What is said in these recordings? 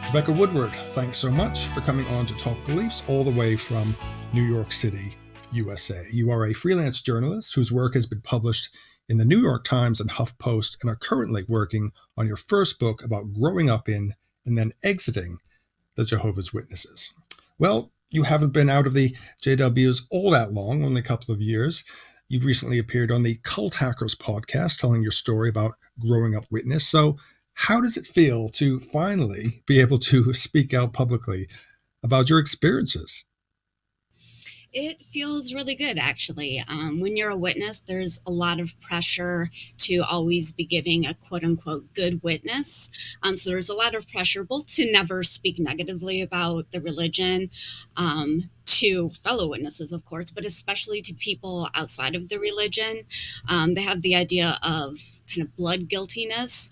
Rebecca Woodward, thanks so much for coming on to Talk Beliefs all the way from New York City, USA. You are a freelance journalist whose work has been published in the New York Times and HuffPost and are currently working on your first book about growing up in and then exiting the Jehovah's Witnesses. Well, you haven't been out of the JWs all that long, only a couple of years. You've recently appeared on the Cult Hackers podcast telling your story about growing up witness. So how does it feel to finally be able to speak out publicly about your experiences? It feels really good, actually. When you're a witness, there's a lot of pressure to always be giving a quote unquote good witness. So there's a lot of pressure both to never speak negatively about the religion, to fellow witnesses, of course, but especially to people outside of the religion. They have the idea of kind of blood guiltiness,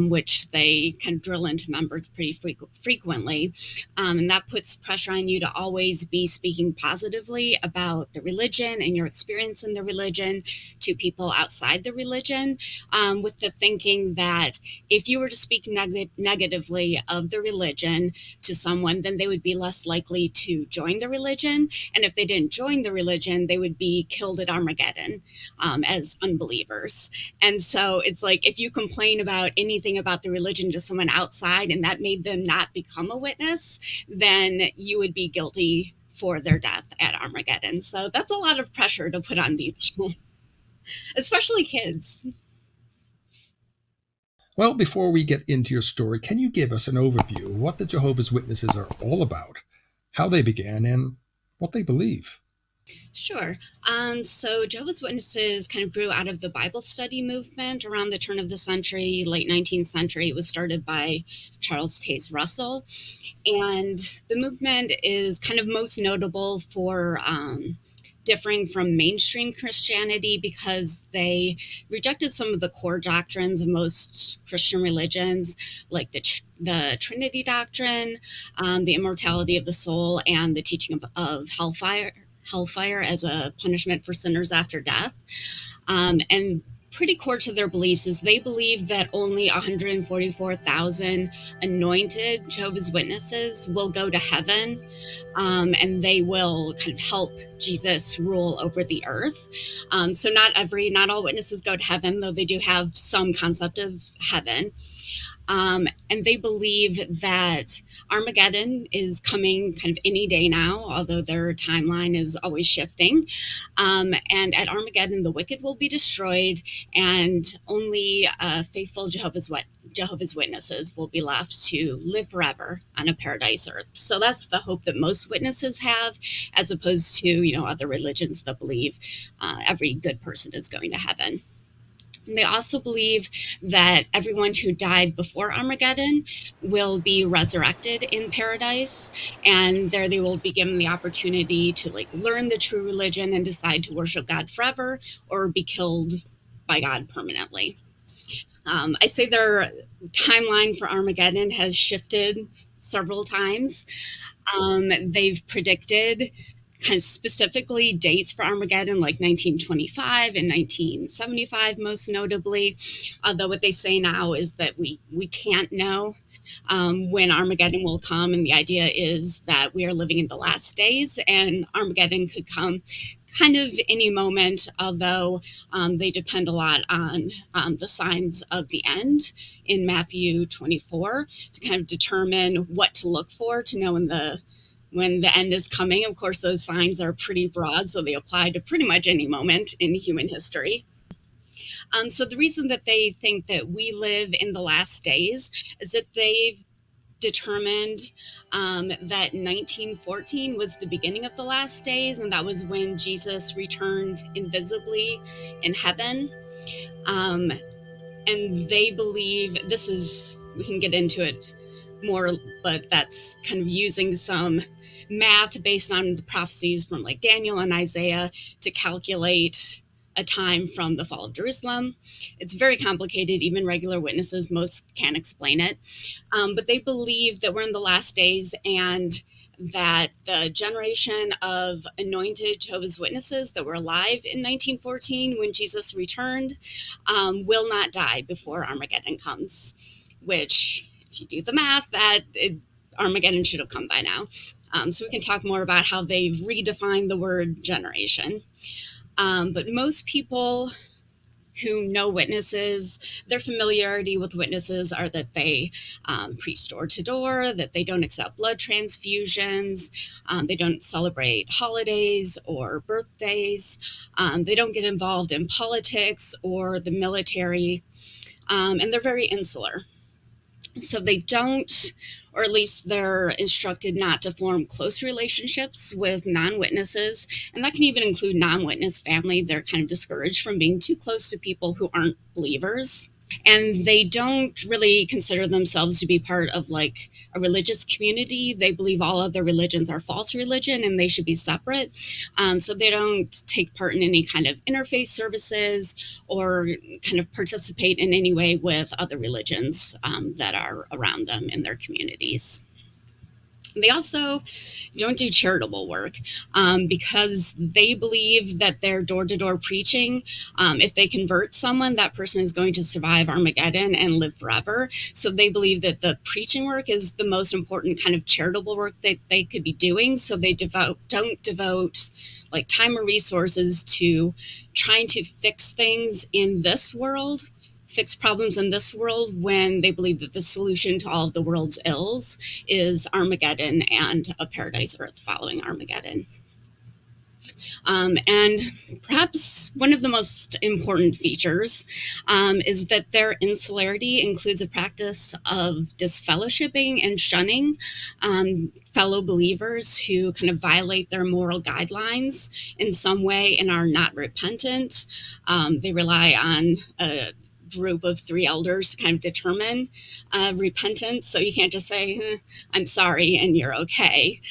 which they kind of drill into members pretty frequently. And that puts pressure on you to always be speaking positively about the religion and your experience in the religion to people outside the religion, with the thinking that if you were to speak negatively of the religion to someone, then they would be less likely to join the religion. And if they didn't join the religion, they would be killed at Armageddon as unbelievers. And so it's like if you complain about anything about the religion to someone outside and that made them not become a witness, then you would be guilty for their death at Armageddon. So that's a lot of pressure to put on people, especially kids. Well, before we get into your story, can you give us an overview of what the Jehovah's Witnesses are all about, how they began, and what they believe? Sure. So Jehovah's Witnesses kind of grew out of the Bible study movement around the turn of the century, late 19th century. It was started by Charles Taze Russell. And the movement is kind of most notable for differing from mainstream Christianity because they rejected some of the core doctrines of most Christian religions, like the Trinity doctrine, the immortality of the soul, and the teaching of hellfire as a punishment for sinners after death. And pretty core to their beliefs is they believe that only 144,000 anointed Jehovah's Witnesses will go to heaven, and they will kind of help Jesus rule over the earth. So not all witnesses go to heaven, though they do have some concept of heaven. And they believe that Armageddon is coming kind of any day now, although their timeline is always shifting. And at Armageddon, the wicked will be destroyed, and only faithful Jehovah's Witnesses will be left to live forever on a paradise earth. So that's the hope that most witnesses have, as opposed to, other religions that believe every good person is going to heaven. And they also believe that everyone who died before Armageddon will be resurrected in paradise, and there they will be given the opportunity to learn the true religion and decide to worship God forever or be killed by God permanently. I say their timeline for Armageddon has shifted several times. They've predicted kind of specifically dates for Armageddon, like 1925 and 1975, most notably. Although what they say now is that we can't know when Armageddon will come, and the idea is that we are living in the last days, and Armageddon could come kind of any moment, although they depend a lot on the signs of the end in Matthew 24 to kind of determine what to look for to know when the end is coming. Of course, those signs are pretty broad, so they apply to pretty much any moment in human history. So the reason that they think that we live in the last days is that they've determined that 1914 was the beginning of the last days, and that was when Jesus returned invisibly in heaven. And they believe we can get into it more, but that's kind of using some math based on the prophecies from Daniel and Isaiah to calculate a time from the fall of Jerusalem. It's very complicated. Even regular witnesses, most can't explain it. But they believe that we're in the last days, and that the generation of anointed Jehovah's Witnesses that were alive in 1914 when Jesus returned will not die before Armageddon comes, which if you do the math, Armageddon should have come by now. So we can talk more about how they've redefined the word generation. But most people who know witnesses, their familiarity with witnesses are that they preach door to door, that they don't accept blood transfusions, they don't celebrate holidays or birthdays, they don't get involved in politics or the military, and they're very insular. So they don't, or at least they're instructed not to form close relationships with non-witnesses, and that can even include non-witness family. They're kind of discouraged from being too close to people who aren't believers, and they don't really consider themselves to be part of like a religious community. They believe all other religions are false religion and they should be separate. So they don't take part in any kind of interfaith services or kind of participate in any way with other religions that are around them in their communities. They also don't do charitable work because they believe that their door-to-door preaching, if they convert someone, that person is going to survive Armageddon and live forever. So they believe that the preaching work is the most important kind of charitable work that they could be doing. So they don't devote like time or resources to trying to fix things in this world, fix problems in this world, when they believe that the solution to all of the world's ills is Armageddon and a paradise earth following Armageddon. And perhaps one of the most important features is that their insularity includes a practice of disfellowshipping and shunning fellow believers who kind of violate their moral guidelines in some way and are not repentant. They rely on a group of 3 elders to kind of determine repentance. So you can't just say, I'm sorry, and you're okay.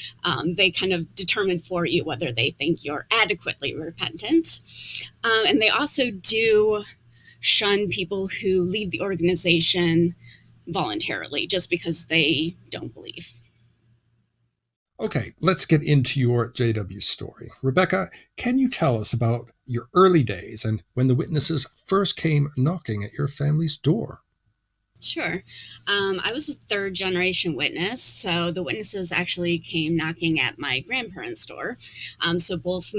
They kind of determine for you whether they think you're adequately repentant. And they also do shun people who leave the organization voluntarily just because they don't believe. Okay, let's get into your JW story. Rebecca, can you tell us about your early days and when the witnesses first came knocking at your family's door? Sure. I was a 3rd-generation witness, so the witnesses actually came knocking at my grandparents' door. So both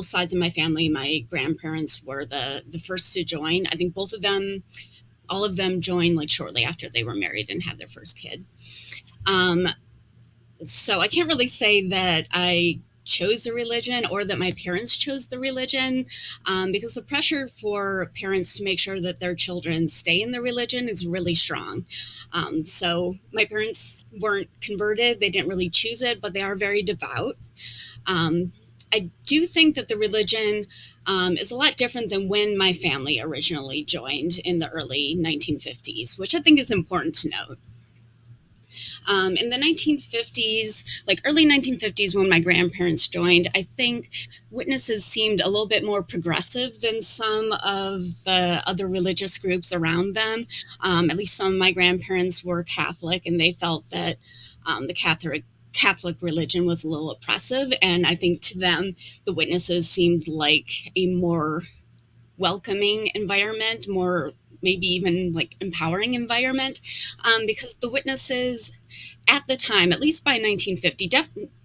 sides of my family, my grandparents were the first to join. I think all of them joined like shortly after they were married and had their first kid. So I can't really say that I chose the religion or that my parents chose the religion, because the pressure for parents to make sure that their children stay in the religion is really strong. So my parents weren't converted. They didn't really choose it, but they are very devout. I do think that the religion is a lot different than when my family originally joined in the early 1950s, which I think is important to note. In the 1950s, like early 1950s, when my grandparents joined, I think witnesses seemed a little bit more progressive than some of the other religious groups around them. At least some of my grandparents were Catholic, and they felt that the Catholic religion was a little oppressive. And I think to them, the witnesses seemed like a more welcoming environment, more maybe even like empowering environment, because the witnesses at the time, at least by 1950,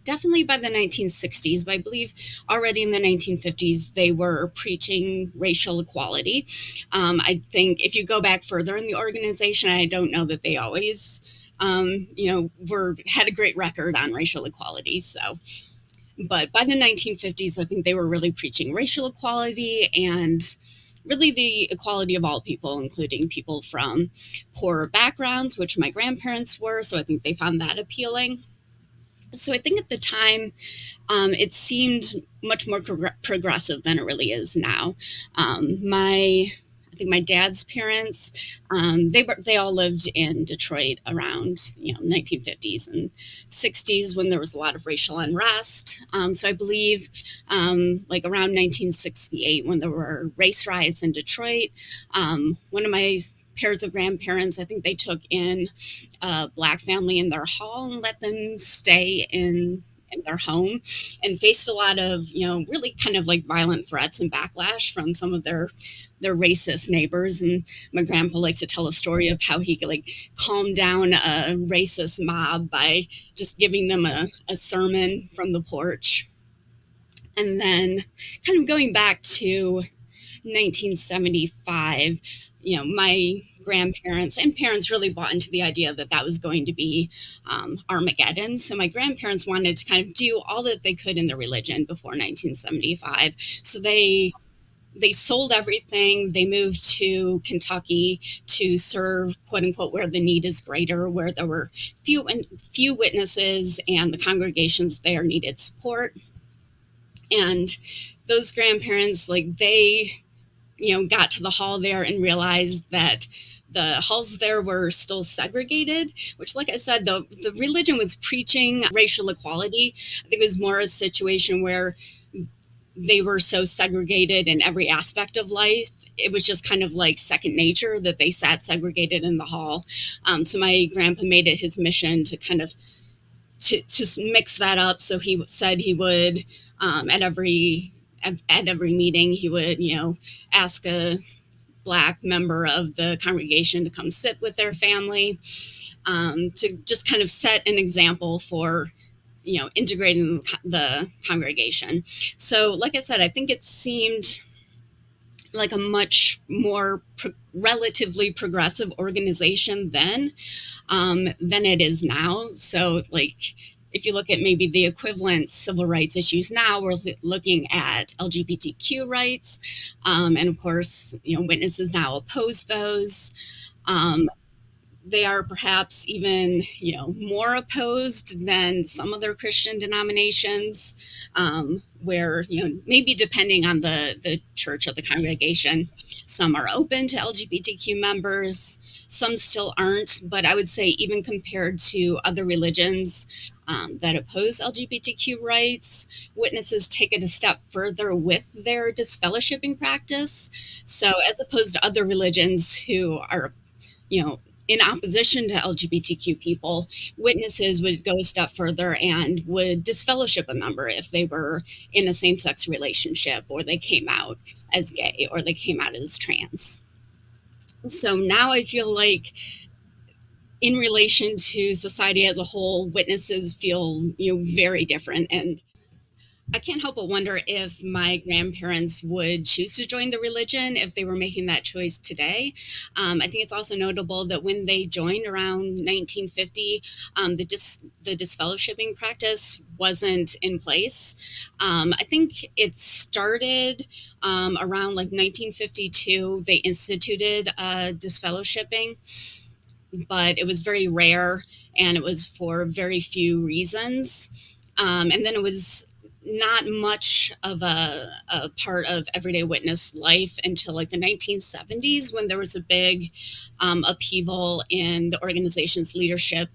definitely by the 1960s, but I believe already in the 1950s, they were preaching racial equality. I think if you go back further in the organization, I don't know that they always, had a great record on racial equality. So, but by the 1950s, I think they were really preaching racial equality and really the equality of all people, including people from poorer backgrounds, which my grandparents were. So I think they found that appealing. So I think at the time, it seemed much more progressive than it really is now. I think my dad's parents, they all lived in Detroit around 1950s and 60s when there was a lot of racial unrest. So I believe like around 1968 when there were race riots in Detroit, one of my pairs of grandparents, I think they took in a Black family in their hall and let them stay in in their home, and faced a lot of, really kind of like violent threats and backlash from some of their racist neighbors. And my grandpa likes to tell a story of how he could like calm down a racist mob by just giving them a sermon from the porch. And then kind of going back to 1975, my grandparents and parents really bought into the idea that that was going to be Armageddon. So my grandparents wanted to kind of do all that they could in their religion before 1975. So they sold everything. They moved to Kentucky to serve, quote unquote, where the need is greater, where there were few witnesses and the congregations there needed support. And those grandparents, like, they got to the hall there and realized that the halls there were still segregated, which, like I said, the religion was preaching racial equality. I think it was more a situation where they were so segregated in every aspect of life. It was just kind of like second nature that they sat segregated in the hall. So my grandpa made it his mission to kind of to mix that up. So he said he would, at every meeting, he would, ask a Black member of the congregation to come sit with their family, to just kind of set an example for, integrating the congregation. So, like I said, I think it seemed like a much more relatively progressive organization then, than it is now. So, like, if you look at maybe the equivalent civil rights issues now, we're looking at LGBTQ rights. And of course, witnesses now oppose those. They are perhaps even, more opposed than some other Christian denominations, where, maybe depending on the church or the congregation, some are open to LGBTQ members, some still aren't. But I would say even compared to other religions that oppose LGBTQ rights, witnesses take it a step further with their disfellowshipping practice. So as opposed to other religions who are, in opposition to LGBTQ people, witnesses would go a step further and would disfellowship a member if they were in a same-sex relationship, or they came out as gay, or they came out as trans. So now I feel like, in relation to society as a whole, witnesses feel, very different. And I can't help but wonder if my grandparents would choose to join the religion if they were making that choice today. I think it's also notable that when they joined around 1950, the disfellowshipping practice wasn't in place. I think it started around like 1952. They instituted disfellowshipping, but it was very rare and it was for very few reasons. And then it was not much of a part of everyday witness life until like the 1970s, when there was a big upheaval in the organization's leadership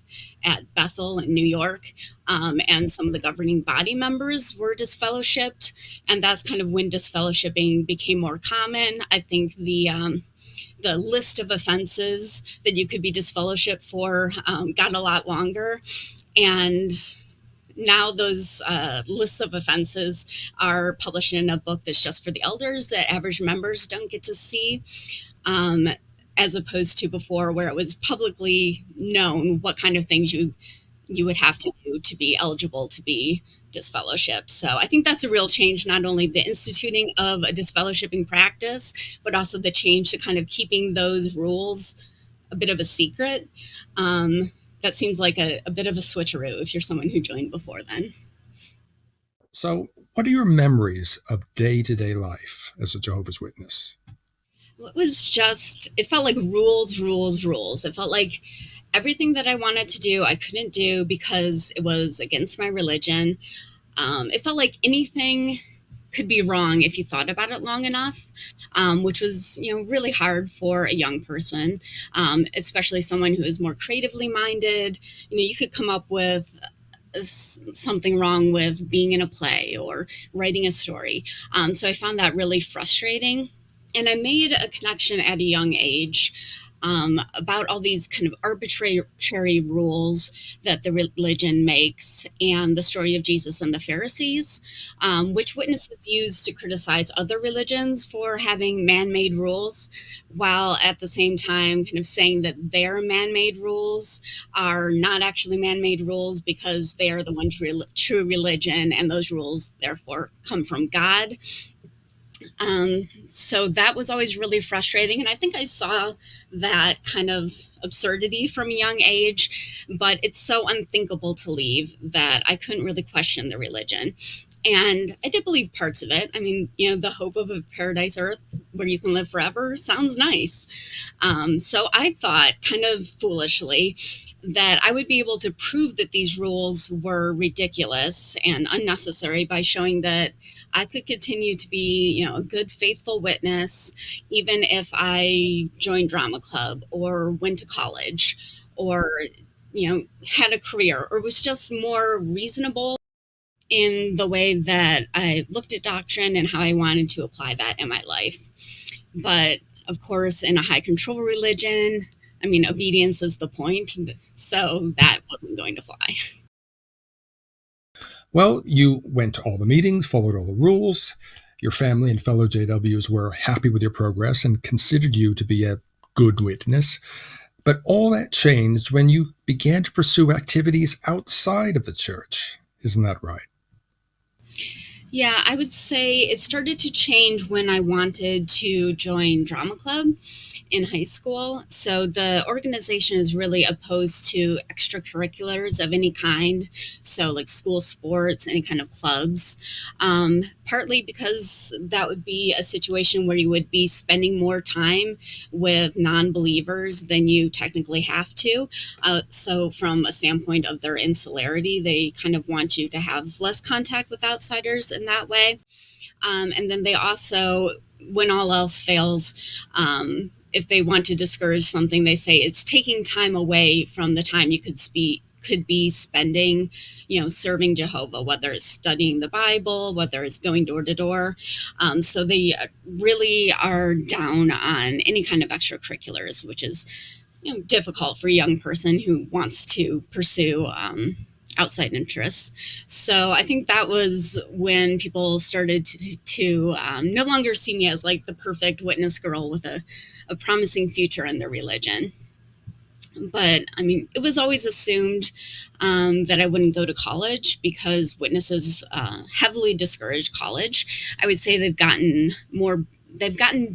at Bethel in New York. And some of the governing body members were disfellowshipped. And that's kind of when disfellowshipping became more common. I think the list of offenses that you could be disfellowshipped for got a lot longer. And now those lists of offenses are published in a book that's just for the elders that average members don't get to see, as opposed to before, where it was publicly known what kind of things you would have to do to be eligible to be disfellowshipped. So I think that's a real change, not only the instituting of a disfellowshipping practice, but also the change to kind of keeping those rules a bit of a secret. That seems like a bit of a switcheroo if you're someone who joined before then. So what are your memories of day-to-day life as a Jehovah's Witness? Well, it felt like rules, rules, rules. It felt like everything that I wanted to do, I couldn't do because it was against my religion. It felt like anything could be wrong if you thought about it long enough, which was, really hard for a young person, especially someone who is more creatively minded. You could come up with something wrong with being in a play or writing a story. So I found that really frustrating. And I made a connection at a young age. about all these kind of arbitrary rules that the religion makes, and the story of Jesus and the Pharisees, which witnesses use to criticize other religions for having man-made rules, while at the same time kind of saying that their man-made rules are not actually man-made rules because they are the one true religion, and those rules therefore come from God. So that was always really frustrating. And I think I saw that kind of absurdity from a young age, but it's so unthinkable to leave that I couldn't really question the religion. And I did believe parts of it. I mean, the hope of a paradise earth where you can live forever sounds nice. So I thought, kind of foolishly, that I would be able to prove that these rules were ridiculous and unnecessary by showing that I could continue to be, a good, faithful witness, even if I joined drama club or went to college or, had a career or was just more reasonable in the way that I looked at doctrine and how I wanted to apply that in my life. But of course, in a high control religion, I mean, obedience is the point. So that wasn't going to fly. Well, you went to all the meetings, followed all the rules. Your family and fellow JWs were happy with your progress and considered you to be a good witness. But all that changed when you began to pursue activities outside of the church. Isn't that right? Yeah, I would say it started to change when I wanted to join drama club in high school. So the organization is really opposed to extracurriculars of any kind. So like school sports, any kind of clubs, partly because that would be a situation where you would be spending more time with non-believers than you technically have to. So from a standpoint of their insularity, they kind of want you to have less contact with outsiders in that way. And then they also, when all else fails, if they want to discourage something, they say it's taking time away from the time you could be spending, serving Jehovah, whether it's studying the Bible, whether it's going door to door. So they really are down on any kind of extracurriculars, which is difficult for a young person who wants to pursue outside interests. So I think that was when people started to no longer see me as like the perfect witness girl with a promising future in their religion. But I mean, it was always assumed that I wouldn't go to college because witnesses heavily discourage college. I would say they've gotten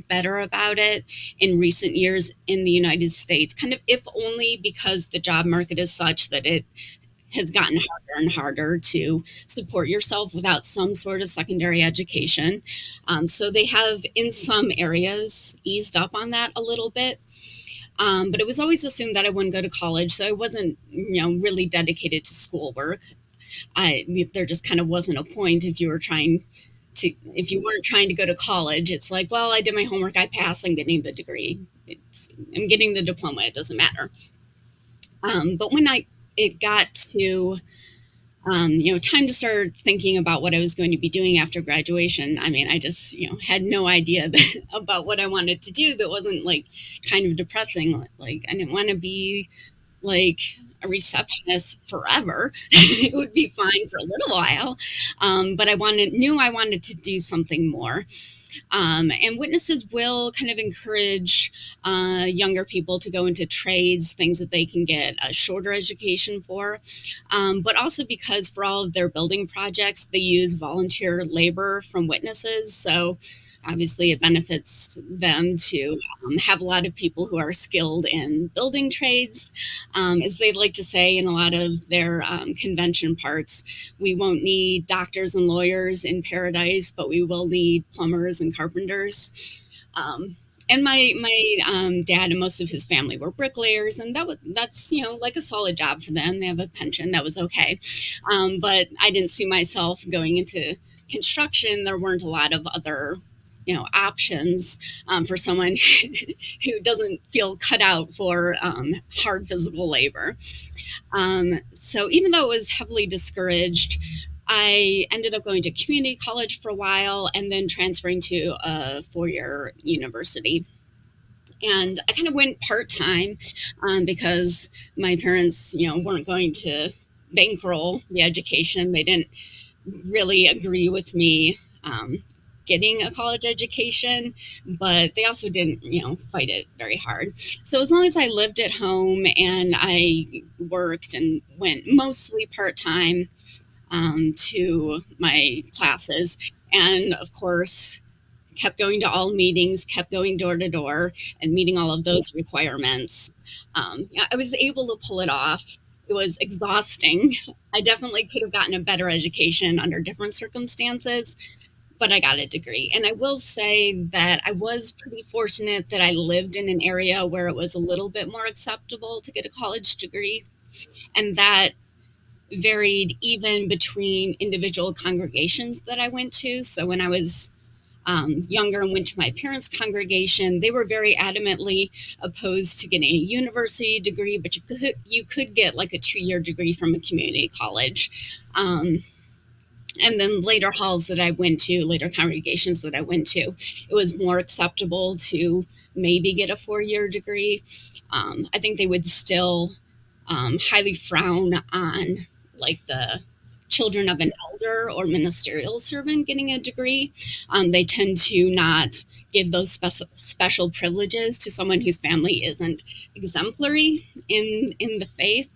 better about it in recent years in the United States, kind of, if only because the job market is such that it has gotten harder and harder to support yourself without some sort of secondary education. So they have, in some areas, eased up on that a little bit. But it was always assumed that I wouldn't go to college, so I wasn't, really dedicated to schoolwork. There just kind of wasn't a point if you weren't trying to go to college. It's like, well, I did my homework, I passed, I'm getting the degree. I'm getting the diploma, it doesn't matter. But when it got to time to start thinking about what I was going to be doing after graduation, I mean, I just, had no idea about what I wanted to do that wasn't like kind of depressing. Like, I didn't want to be like a receptionist forever. It would be fine for a little while. But knew I wanted to do something more. And witnesses will kind of encourage younger people to go into trades, things that they can get a shorter education for, but also because for all of their building projects, they use volunteer labor from witnesses. So obviously it benefits them to have a lot of people who are skilled in building trades. As they like to say in a lot of their convention parts, we won't need doctors and lawyers in paradise, but we will need plumbers and carpenters. And my dad and most of his family were bricklayers, and that's like a solid job for them. They have a pension, that was okay. But I didn't see myself going into construction. There weren't a lot of other options for someone who doesn't feel cut out for hard physical labor. So even though it was heavily discouraged, I ended up going to community college for a while and then transferring to a four-year university. And I kind of went part-time because my parents, weren't going to bankroll the education. They didn't really agree with me getting a college education, but they also didn't, fight it very hard. So as long as I lived at home and I worked and went mostly part-time to my classes, and of course kept going to all meetings, kept going door to door, and meeting all of those requirements. Yeah, I was able to pull it off. It was exhausting. I definitely could have gotten a better education under different circumstances, but I got a degree. And I will say that I was pretty fortunate that I lived in an area where it was a little bit more acceptable to get a college degree. And that varied even between individual congregations that I went to. So when I was younger and went to my parents' congregation, they were very adamantly opposed to getting a university degree, but you could get like a 2-year degree from a community college. And then later halls that I went to, later congregations that I went to, it was more acceptable to maybe get a 4-year degree. I think they would still highly frown on like the children of an elder or ministerial servant getting a degree. They tend to not give those special privileges to someone whose family isn't exemplary in the faith.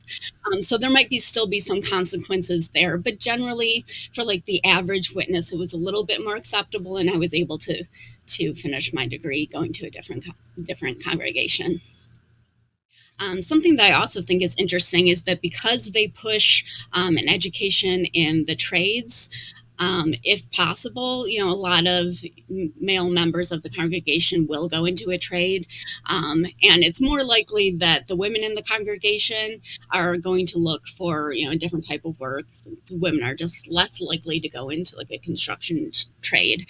So there might still be some consequences there, but generally, for like the average witness, it was a little bit more acceptable, and I was able to finish my degree going to a different congregation. Something that I also think is interesting is that because they push an education in the trades, if possible, a lot of male members of the congregation will go into a trade. And it's more likely that the women in the congregation are going to look for, a different type of work. Since women are just less likely to go into like a construction trade.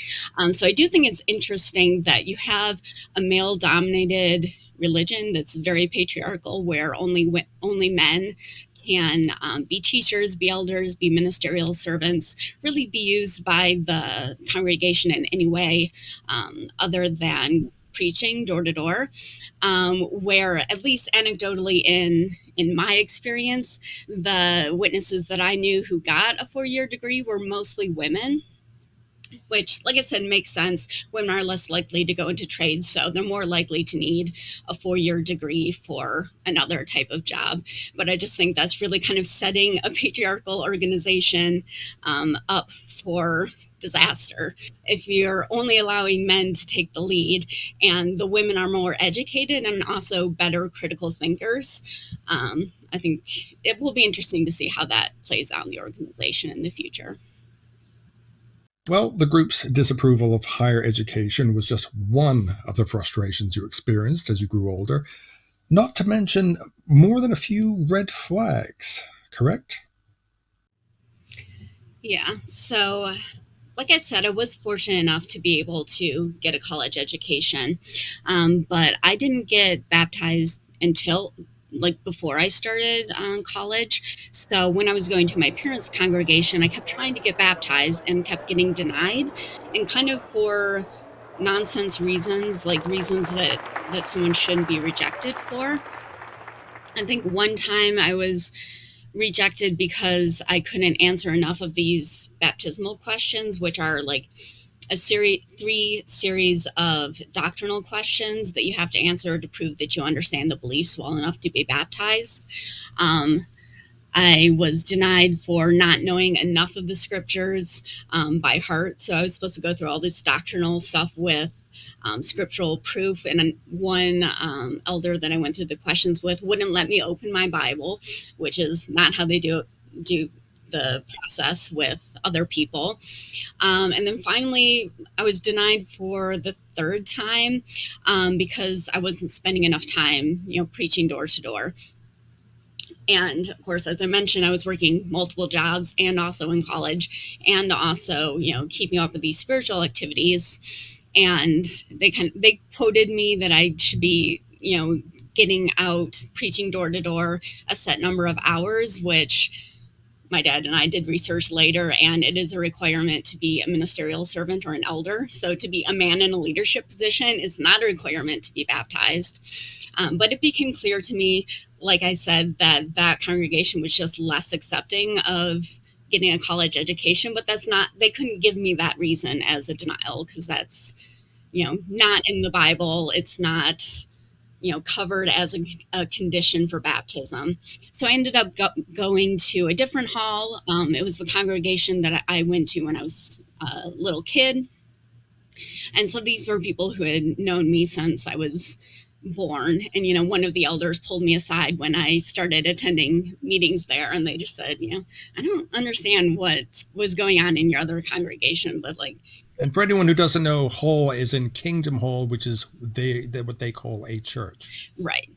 So I do think it's interesting that you have a male dominated religion that's very patriarchal, where only men can be teachers, be elders, be ministerial servants, really be used by the congregation in any way other than preaching door to door. Where, at least anecdotally in my experience, the witnesses that I knew who got a 4-year degree were mostly women, which, like I said, makes sense. Women are less likely to go into trades, so they're more likely to need a 4-year degree for another type of job. But I just think that's really kind of setting a patriarchal organization up for disaster. If you're only allowing men to take the lead, and the women are more educated and also better critical thinkers, I think it will be interesting to see how that plays out in the organization in the future. Well, the group's disapproval of higher education was just one of the frustrations you experienced as you grew older, not to mention more than a few red flags, correct? Yeah. So, like I said, I was fortunate enough to be able to get a college education, but I didn't get baptized until like before I started college. So when I was going to my parents' congregation, I kept trying to get baptized and kept getting denied, and kind of for nonsense reasons, like reasons that someone shouldn't be rejected for. I think one time I was rejected because I couldn't answer enough of these baptismal questions, which are like three series of doctrinal questions that you have to answer to prove that you understand the beliefs well enough to be baptized. I was denied for not knowing enough of the scriptures by heart. So I was supposed to go through all this doctrinal stuff with scriptural proof. And one elder that I went through the questions with wouldn't let me open my Bible, which is not how they do the process with other people. And then finally, I was denied for the third time because I wasn't spending enough time, preaching door to door. And of course, as I mentioned, I was working multiple jobs and also in college, and also, keeping up with these spiritual activities. And they quoted me that I should be, getting out preaching door to door a set number of hours, which my dad and I did research later, and it is a requirement to be a ministerial servant or an elder. So to be a man in a leadership position is not a requirement to be baptized. But it became clear to me, like I said, that that congregation was just less accepting of getting a college education, but that's not, they couldn't give me that reason as a denial, because that's, not in the Bible. It's not, covered as a condition for baptism. So I ended up going to a different hall. It was the congregation that I went to when I was a little kid. And so these were people who had known me since I was born. And, one of the elders pulled me aside when I started attending meetings there. And they just said, I don't understand what was going on in your other congregation, but like. And for anyone who doesn't know, hall is in Kingdom Hall, which is what they call a church. Right.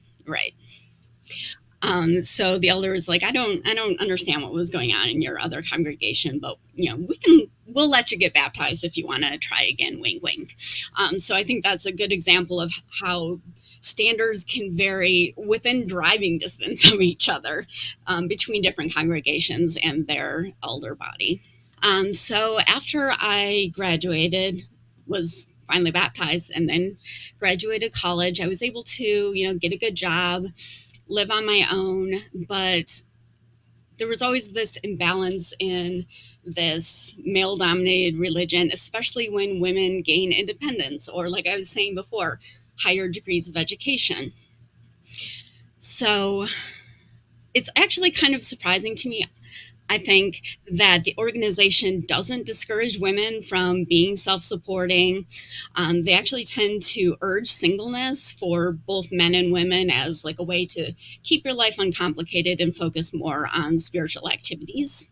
So the elder was like, I don't understand what was going on in your other congregation, but we'll let you get baptized if you want to try again, wink, wink. So I think that's a good example of how standards can vary within driving distance of each other, between different congregations and their elder body. So after I graduated, was finally baptized, and then graduated college, I was able to, get a good job, live on my own, but there was always this imbalance in this male-dominated religion, especially when women gain independence, or, like I was saying before, higher degrees of education. So it's actually kind of surprising to me, I think, that the organization doesn't discourage women from being self-supporting. They actually tend to urge singleness for both men and women as like a way to keep your life uncomplicated and focus more on spiritual activities.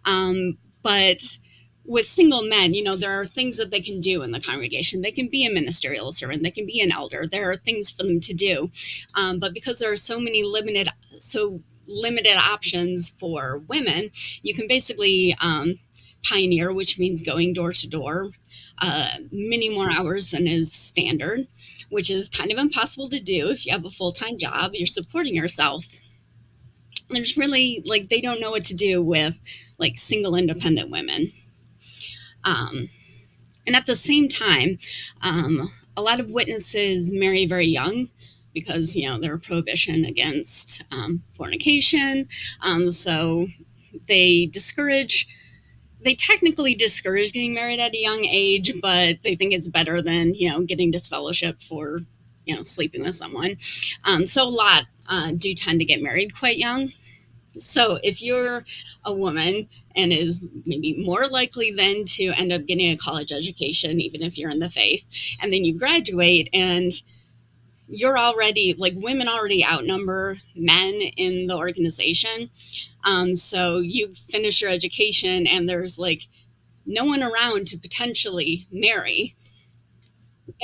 But with single men, there are things that they can do in the congregation. They can be a ministerial servant. They can be an elder. There are things for them to do. But because there are so many limited options for women, you can basically pioneer, which means going door to door, many more hours than is standard, which is kind of impossible to do if you have a full-time job, you're supporting yourself. There's really, like, they don't know what to do with like single independent women. And at the same time, a lot of witnesses marry very young, because there are prohibition against fornication. So they technically discourage getting married at a young age, but they think it's better than getting disfellowship for sleeping with someone. So a lot do tend to get married quite young. So if you're a woman and is maybe more likely then to end up getting a college education, even if you're in the faith, and then you graduate and you're already, like, women already outnumber men in the organization. So you finish your education and there's like no one around to potentially marry.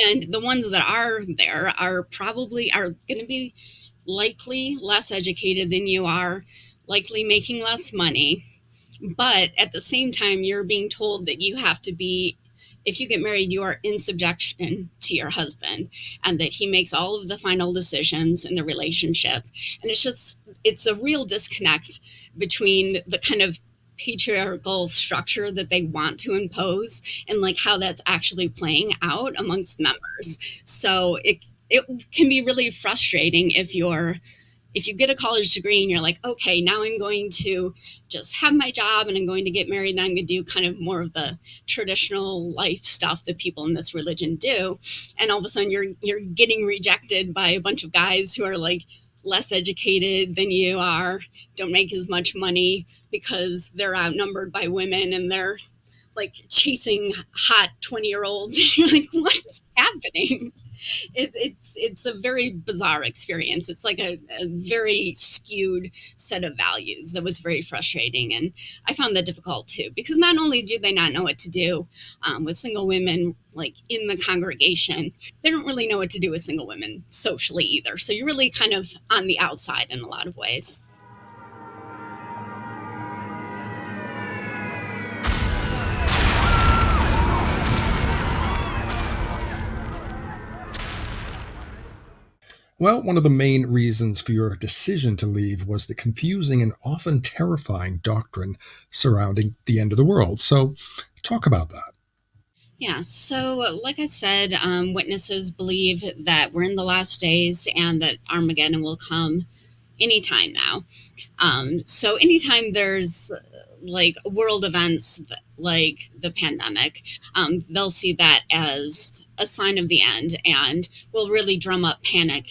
And the ones that are there are going to be likely less educated than you are, likely making less money. But at the same time, you're being told that you have to be, if you get married, you are in subjection to your husband, and that he makes all of the final decisions in the relationship. And it's a real disconnect between the kind of patriarchal structure that they want to impose and like how that's actually playing out amongst members. So it can be really frustrating if you get a college degree and you're like, okay, now I'm going to just have my job and I'm going to get married and I'm going to do kind of more of the traditional life stuff that people in this religion do. And all of a sudden you're getting rejected by a bunch of guys who are like less educated than you are, don't make as much money because they're outnumbered by women and they're like chasing hot 20-year-olds. You're like, what's happening? It's a very bizarre experience. It's like a very skewed set of values that was very frustrating. And I found that difficult too, because not only do they not know what to do with single women, like in the congregation, they don't really know what to do with single women socially either. So you're really kind of on the outside in a lot of ways. Well, one of the main reasons for your decision to leave was the confusing and often terrifying doctrine surrounding the end of the world. So, talk about that. Yeah, so like I said, witnesses believe that we're in the last days and that Armageddon will come anytime now. So anytime there's like world events like the pandemic, they'll see that as a sign of the end and will really drum up panic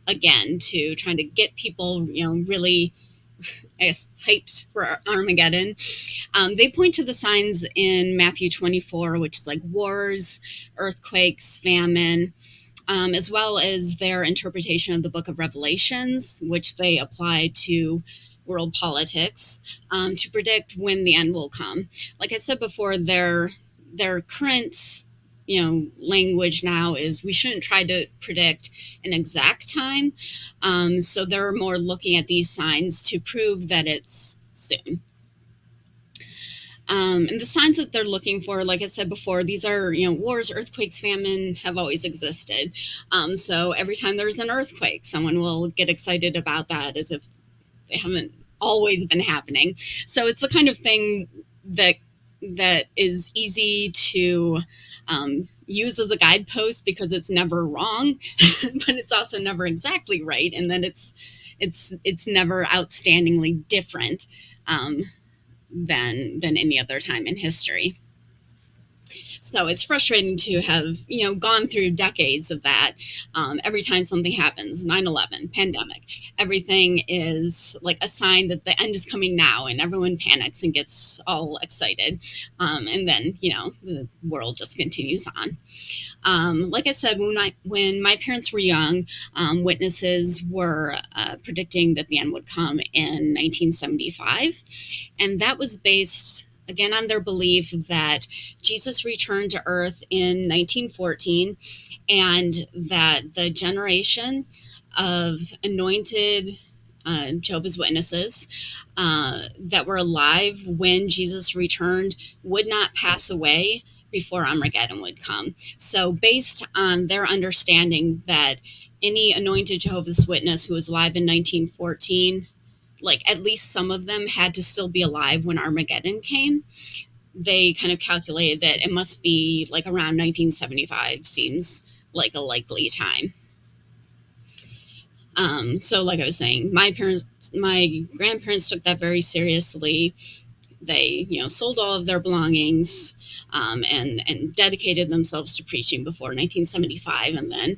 again to trying to get people, really, I guess, hyped for Armageddon. They point to the signs in Matthew 24, which is like wars, earthquakes, famine, as well as their interpretation of the book of Revelations, which they apply to world politics to predict when the end will come. Like I said before, their current language now is we shouldn't try to predict an exact time. So they're more looking at these signs to prove that it's soon. And the signs that they're looking for, like I said before, these are, wars, earthquakes, famine have always existed. So every time there's an earthquake, someone will get excited about that as if they haven't always been happening. So it's the kind of thing that is easy to use as a guidepost because it's never wrong, but it's also never exactly right, and then it's never outstandingly different. Than any other time in history. So it's frustrating to have gone through decades of that. Every time something happens, 9/11, pandemic, everything is like a sign that the end is coming now, and everyone panics and gets all excited, and then the world just continues on. Like I said, when my parents were young, witnesses were predicting that the end would come in 1975, and that was based again on their belief that Jesus returned to Earth in 1914, and that the generation of anointed Jehovah's Witnesses that were alive when Jesus returned would not pass away before Armageddon would come. So based on their understanding that any anointed Jehovah's Witness who was alive in 1914, like at least some of them had to still be alive when Armageddon came, they kind of calculated that it must be like around 1975 seems like a likely time. So like I was saying, my grandparents took that very seriously. They, sold all of their belongings and dedicated themselves to preaching before 1975, and then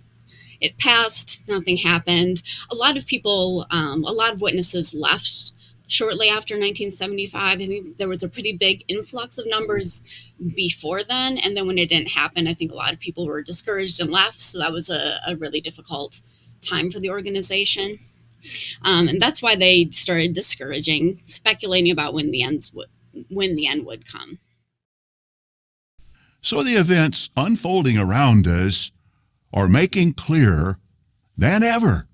it passed. Nothing happened. A lot of people, a lot of witnesses left shortly after 1975. I think there was a pretty big influx of numbers before then, and then when it didn't happen, I think a lot of people were discouraged and left. So that was a really difficult time for the organization. And that's why they started discouraging, speculating about when the end would come. So the events unfolding around us are making clearer than ever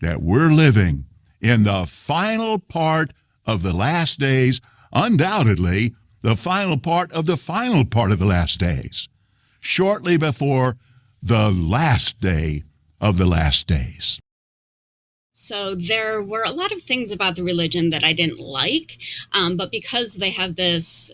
that we're living in the final part of the last days, undoubtedly the final part of the final part of the last days, shortly before the last day of the last days. So there were a lot of things about the religion that I didn't like, but because they have this,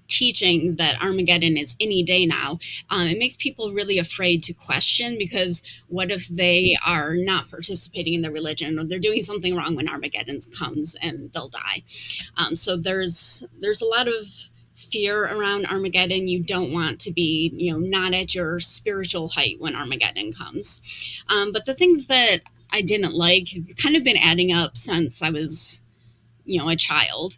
teaching that Armageddon is any day now, it makes people really afraid to question, because what if they are not participating in the religion, or they're doing something wrong when Armageddon comes and they'll die. So there's a lot of fear around Armageddon. You don't want to be, not at your spiritual height when Armageddon comes. But the things that I didn't like kind of been adding up since I was a child,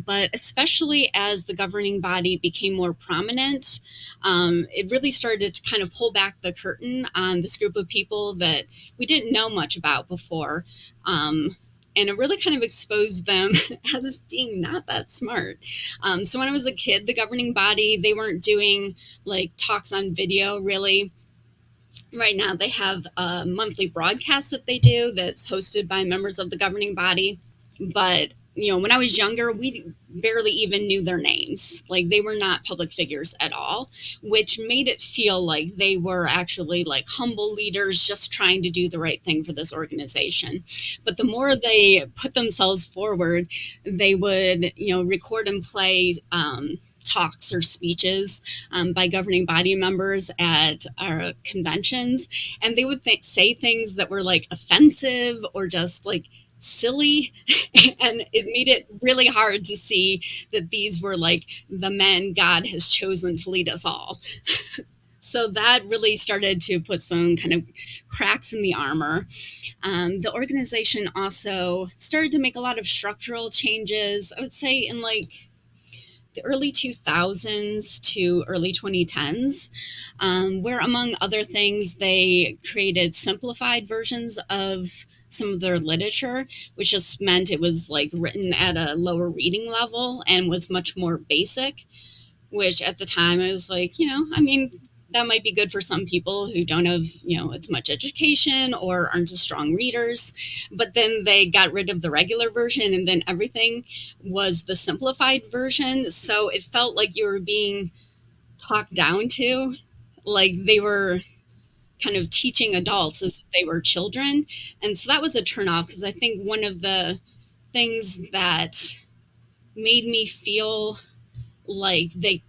but especially as the governing body became more prominent, it really started to kind of pull back the curtain on this group of people that we didn't know much about before, and it really kind of exposed them as being not that smart. So when I was a kid, the governing body, they weren't doing like talks on video really. Right now they have a monthly broadcast that they do that's hosted by members of the governing body, but when I was younger, we barely even knew their names. Like, they were not public figures at all, which made it feel like they were actually like humble leaders just trying to do the right thing for this organization. But the more they put themselves forward, they would, record and play talks or speeches by governing body members at our conventions. And they would say things that were like offensive or just like silly. And it made it really hard to see that these were like the men God has chosen to lead us all. So that really started to put some kind of cracks in the armor. The organization also started to make a lot of structural changes, I would say, in like the early 2000s to early 2010s, where, among other things, they created simplified versions of some of their literature, which just meant it was like written at a lower reading level and was much more basic, which at the time I was like, that might be good for some people who don't have, as much education or aren't as strong readers. But then they got rid of the regular version, and then everything was the simplified version. So it felt like you were being talked down to, like they were kind of teaching adults as if they were children. And so that was a turnoff, because I think one of the things that made me feel like the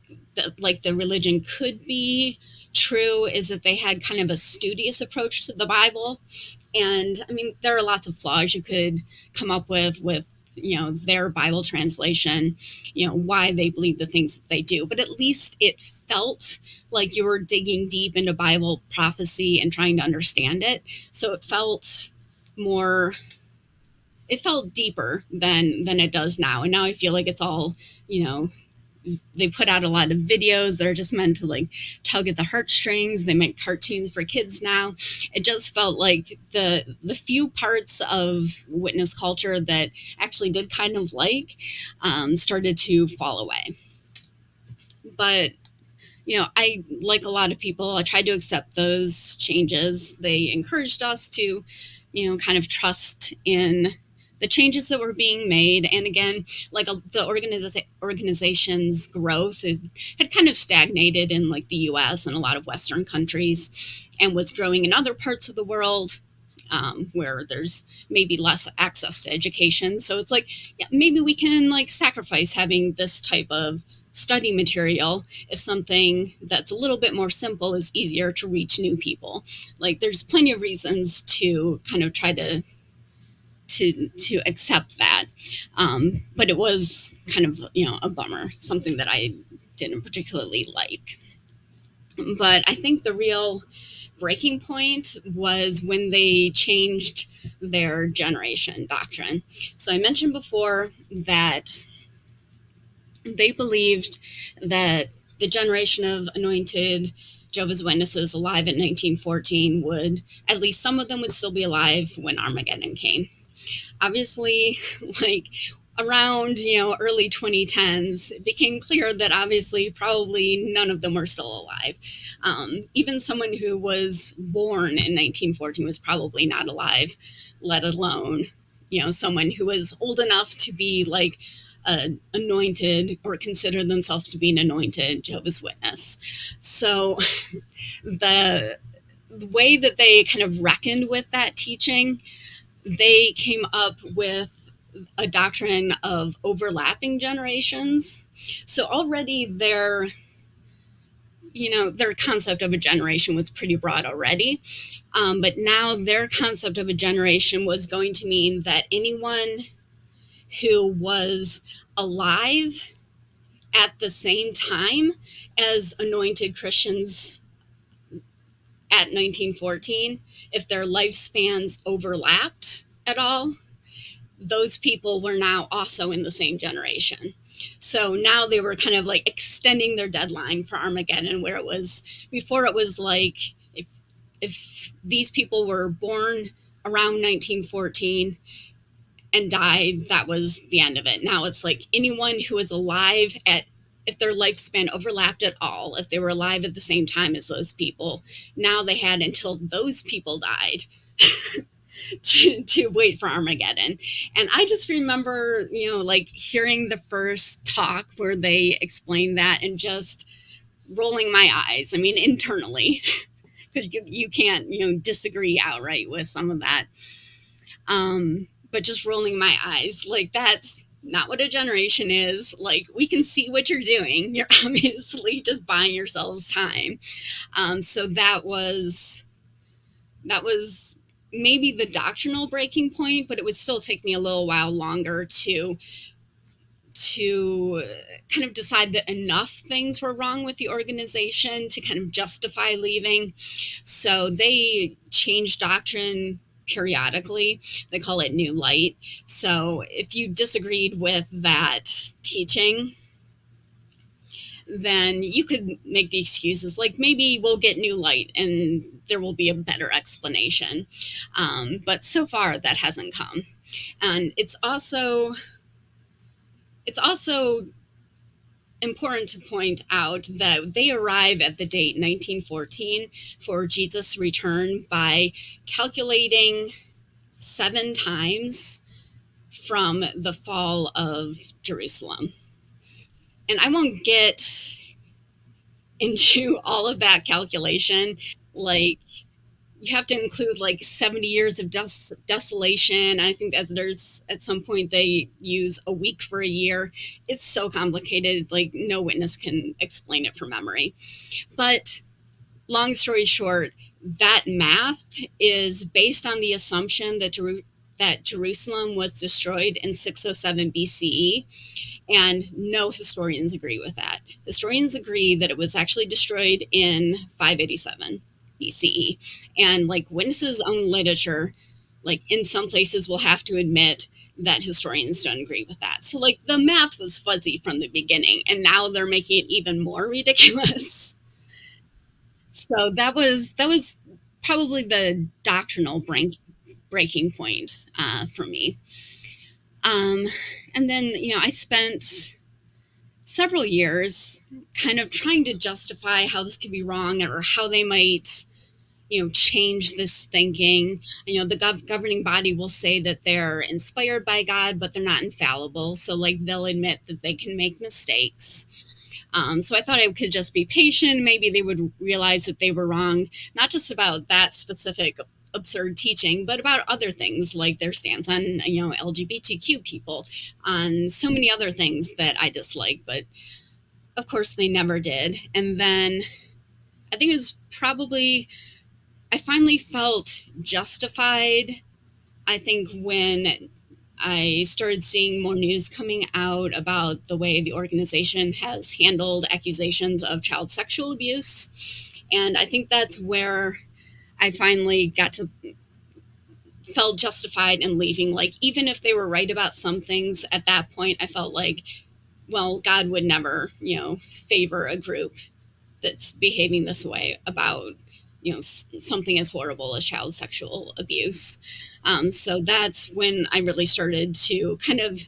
religion could be true is that they had kind of a studious approach to the Bible. And I mean, there are lots of flaws you could come up with their Bible translation, why they believe the things that they do, but at least it felt like you were digging deep into Bible prophecy and trying to understand it. So it felt deeper than it does now. And now I feel like it's all, they put out a lot of videos that are just meant to like tug at the heartstrings. They make cartoons for kids now. It just felt like the few parts of witness culture that actually did kind of started to fall away. But I, like a lot of people, I tried to accept those changes. They encouraged us to kind of trust in the changes that were being made. And again, like the organization's growth had kind of stagnated in like the US and a lot of Western countries, and was growing in other parts of the world where there's maybe less access to education. So it's like, yeah, maybe we can like sacrifice having this type of study material if something that's a little bit more simple is easier to reach new people. Like, there's plenty of reasons to kind of try to accept that. But it was kind of, a bummer, something that I didn't particularly like. But I think the real breaking point was when they changed their generation doctrine. So I mentioned before that they believed that the generation of anointed Jehovah's Witnesses alive in 1914 would, at least some of them would still be alive when Armageddon came. Obviously, like around, early 2010s, it became clear that obviously probably none of them were still alive. Even someone who was born in 1914 was probably not alive, let alone, someone who was old enough to be like anointed or consider themselves to be an anointed Jehovah's Witness. So the way that they kind of reckoned with that teaching, they came up with a doctrine of overlapping generations. So already their concept of a generation was pretty broad already. But now their concept of a generation was going to mean that anyone who was alive at the same time as anointed Christians at 1914, if their lifespans overlapped at all, those people were now also in the same generation. So now they were kind of like extending their deadline for Armageddon, where it was before, it was like if these people were born around 1914 and died, that was the end of it. Now it's like anyone who is alive if their lifespan overlapped at all, if they were alive at the same time as those people, now they had until those people died to wait for Armageddon. And I just remember, like hearing the first talk where they explained that and just rolling my eyes. I mean, internally, because you can't, disagree outright with some of that. But just rolling my eyes, like, that's not what a generation is. Like, we can see what you're doing. You're obviously just buying yourselves time. So that was maybe the doctrinal breaking point, but it would still take me a little while longer to kind of decide that enough things were wrong with the organization to kind of justify leaving. So they changed doctrine periodically. They call it New Light. So if you disagreed with that teaching, then you could make the excuses like, maybe we'll get New Light and there will be a better explanation. But so far that hasn't come. And it's also important to point out that they arrive at the date 1914 for Jesus' return by calculating 7 times from the fall of Jerusalem. And I won't get into all of that calculation. Like, you have to include like 70 years of desolation. I think that there's, at some point, they use a week for a year. It's so complicated, like no witness can explain it from memory. But long story short, that math is based on the assumption that Jerusalem was destroyed in 607 BCE. And no historians agree with that. Historians agree that it was actually destroyed in 587 BCE. And like Witness's own literature, like in some places will have to admit that historians don't agree with that. So like the math was fuzzy from the beginning, and now they're making it even more ridiculous. So that was probably the doctrinal breaking point for me. And then, I spent several years kind of trying to justify how this could be wrong, or how they might, change this thinking. The governing body will say that they're inspired by God, but they're not infallible. So like they'll admit that they can make mistakes. So I thought I could just be patient. Maybe they would realize that they were wrong, not just about that specific absurd teaching, but about other things like their stance on, LGBTQ people, on so many other things that I dislike. But of course they never did. And then I think it was probably, I finally felt justified, I think, when I started seeing more news coming out about the way the organization has handled accusations of child sexual abuse. And I think that's where I finally felt justified in leaving. Like, even if they were right about some things at that point, I felt like, well, God would never, favor a group that's behaving this way about, something as horrible as child sexual abuse. So that's when I really started to kind of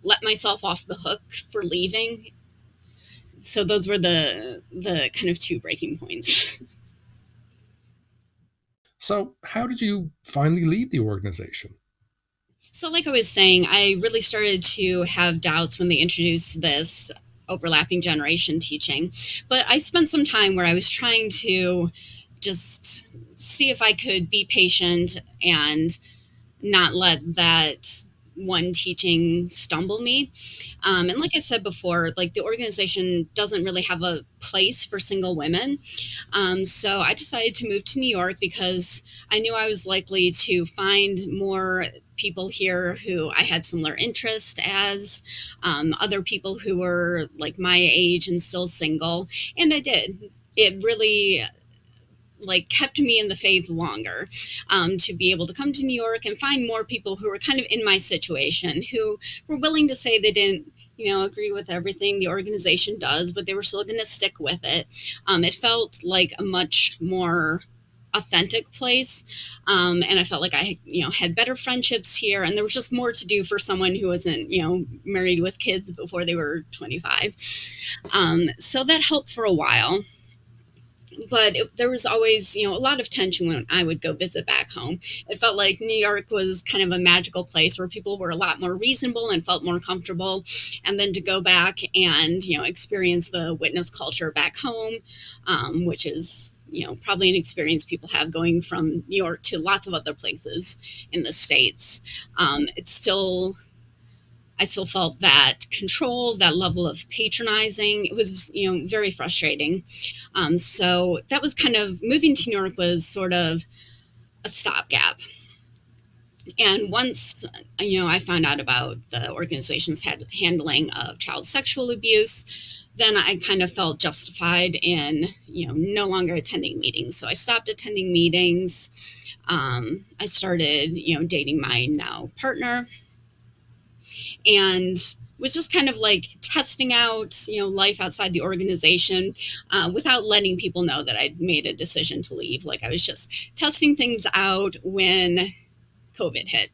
let myself off the hook for leaving. So those were the kind of 2 breaking points. So how did you finally leave the organization? So like I was saying, I really started to have doubts when they introduced this overlapping generation teaching. But I spent some time where I was trying to just see if I could be patient and not let that one teaching stumble me. And like I said before, like the organization doesn't really have a place for single women. So I decided to move to New York because I knew I was likely to find more people here who I had similar interests as, other people who were like my age and still single. And I did. It really kept me in the faith longer, to be able to come to New York and find more people who were kind of in my situation, who were willing to say they didn't, agree with everything the organization does, but they were still going to stick with it. It felt like a much more authentic place. And I felt like I, had better friendships here, and there was just more to do for someone who wasn't, married with kids before they were 25. So that helped for a while. but there was always, a lot of tension when I would go visit back home. It felt like New York was kind of a magical place where people were a lot more reasonable and felt more comfortable. And then to go back and, experience the witness culture back home, which is, probably an experience people have going from New York to lots of other places in the States. I still felt that control, that level of patronizing. It was, very frustrating. So that was kind of, moving to New York was sort of a stopgap. And once, I found out about the organization's handling of child sexual abuse, then I kind of felt justified in, no longer attending meetings. So I stopped attending meetings. I started, dating my now partner, and was just kind of like testing out, life outside the organization, without letting people know that I'd made a decision to leave. Like, I was just testing things out when COVID hit.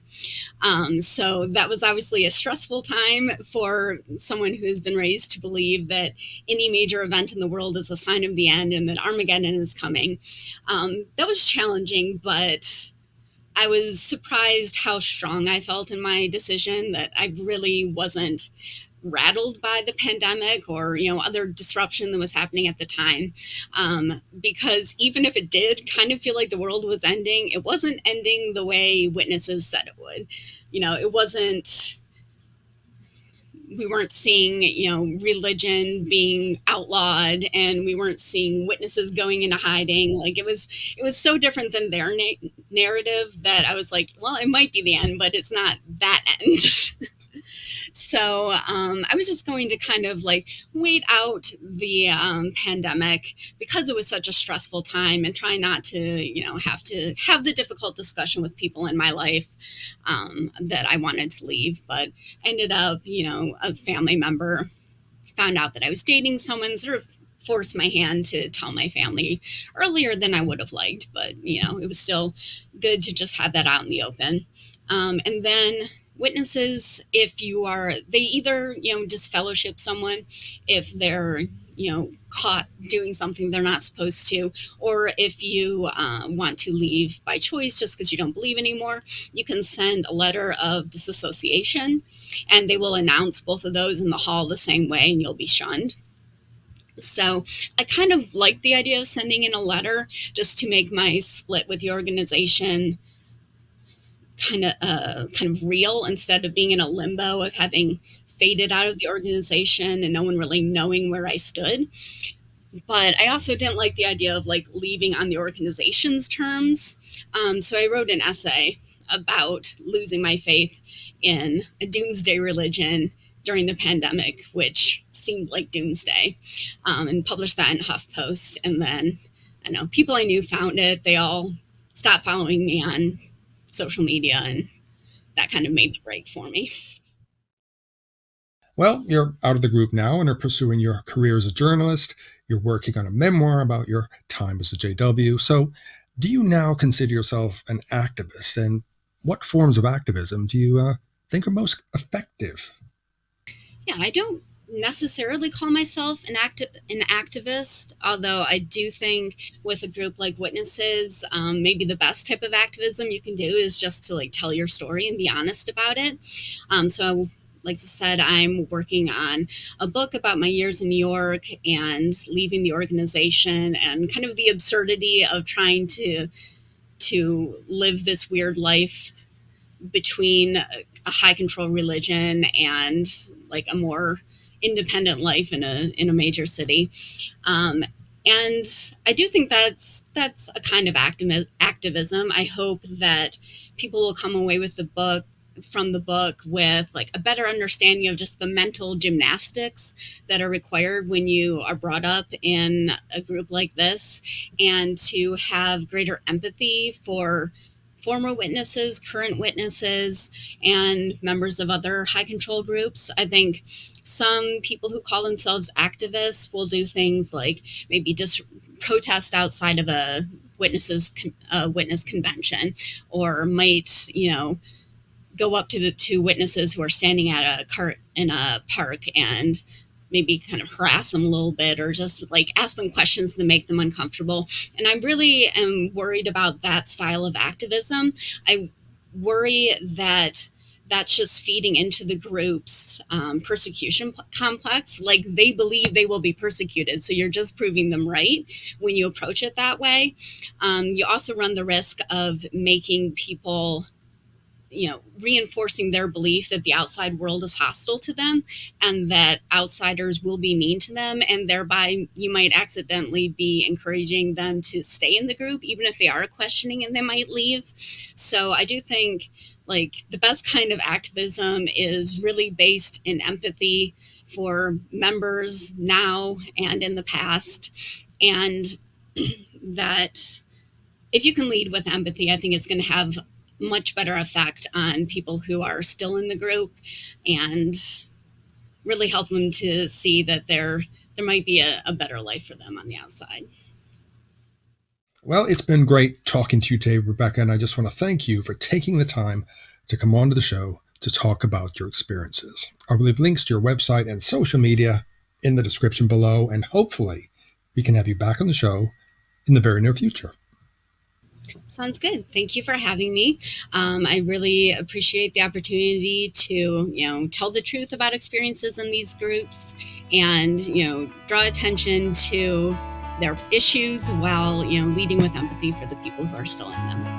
So that was obviously a stressful time for someone who has been raised to believe that any major event in the world is a sign of the end and that Armageddon is coming. That was challenging, but I was surprised how strong I felt in my decision, that I really wasn't rattled by the pandemic or, other disruption that was happening at the time. Because even if it did kind of feel like the world was ending, it wasn't ending the way witnesses said it would. It wasn't, we weren't seeing, religion being outlawed, and we weren't seeing witnesses going into hiding. Like, it was so different than their narrative that I was like, well, it might be the end, but it's not that end. So I was just going to kind of like wait out the pandemic, because it was such a stressful time, and try not to, have to have the difficult discussion with people in my life that I wanted to leave. But ended up, a family member found out that I was dating someone, sort of forced my hand to tell my family earlier than I would have liked. But, it was still good to just have that out in the open. And then witnesses, they either, disfellowship someone if they're, caught doing something they're not supposed to, or if you want to leave by choice just because you don't believe anymore, you can send a letter of disassociation, and they will announce both of those in the hall the same way, and you'll be shunned. So I kind of like the idea of sending in a letter just to make my split with the organization kind of real, instead of being in a limbo of having faded out of the organization and no one really knowing where I stood. But I also didn't like the idea of like leaving on the organization's terms. So I wrote an essay about losing my faith in a doomsday religion during the pandemic, which seemed like doomsday, and published that in HuffPost. And then, I know, people I knew found it. They all stopped following me on social media, and that kind of made the break for me. Well, you're out of the group now and are pursuing your career as a journalist. You're working on a memoir about your time as a JW. So, do you now consider yourself an activist? And what forms of activism do you think are most effective? Yeah, I don't necessarily call myself an activist, although I do think with a group like Witnesses, maybe the best type of activism you can do is just to like tell your story and be honest about it. So like I said, I'm working on a book about my years in New York and leaving the organization, and kind of the absurdity of trying to live this weird life between a high control religion and like a more independent life in a major city. And I do think that's a kind of activism. I hope that people will come away with the book with like a better understanding of just the mental gymnastics that are required when you are brought up in a group like this, and to have greater empathy for former witnesses, current witnesses, and members of other high control groups. I think some people who call themselves activists will do things like maybe just protest outside of a witness convention, or might, go up to witnesses who are standing at a cart in a park and maybe kind of harass them a little bit, or just like ask them questions that make them uncomfortable. And I really am worried about that style of activism. I worry that that's just feeding into the group's persecution complex. Like, they believe they will be persecuted, so you're just proving them right when you approach it that way. You also run the risk of making people, reinforcing their belief that the outside world is hostile to them and that outsiders will be mean to them. And thereby, you might accidentally be encouraging them to stay in the group, even if they are questioning and they might leave. So I do think, like, the best kind of activism is really based in empathy for members now and in the past. And that if you can lead with empathy, I think it's going to have much better effect on people who are still in the group, and really help them to see that there might be a better life for them on the outside. Well, it's been great talking to you today, Rebecca, and I just want to thank you for taking the time to come onto the show to talk about your experiences. I will leave links to your website and social media in the description below, and hopefully we can have you back on the show in the very near future. Sounds good. Thank you for having me. I really appreciate the opportunity to, tell the truth about experiences in these groups and, draw attention to their issues while, leading with empathy for the people who are still in them.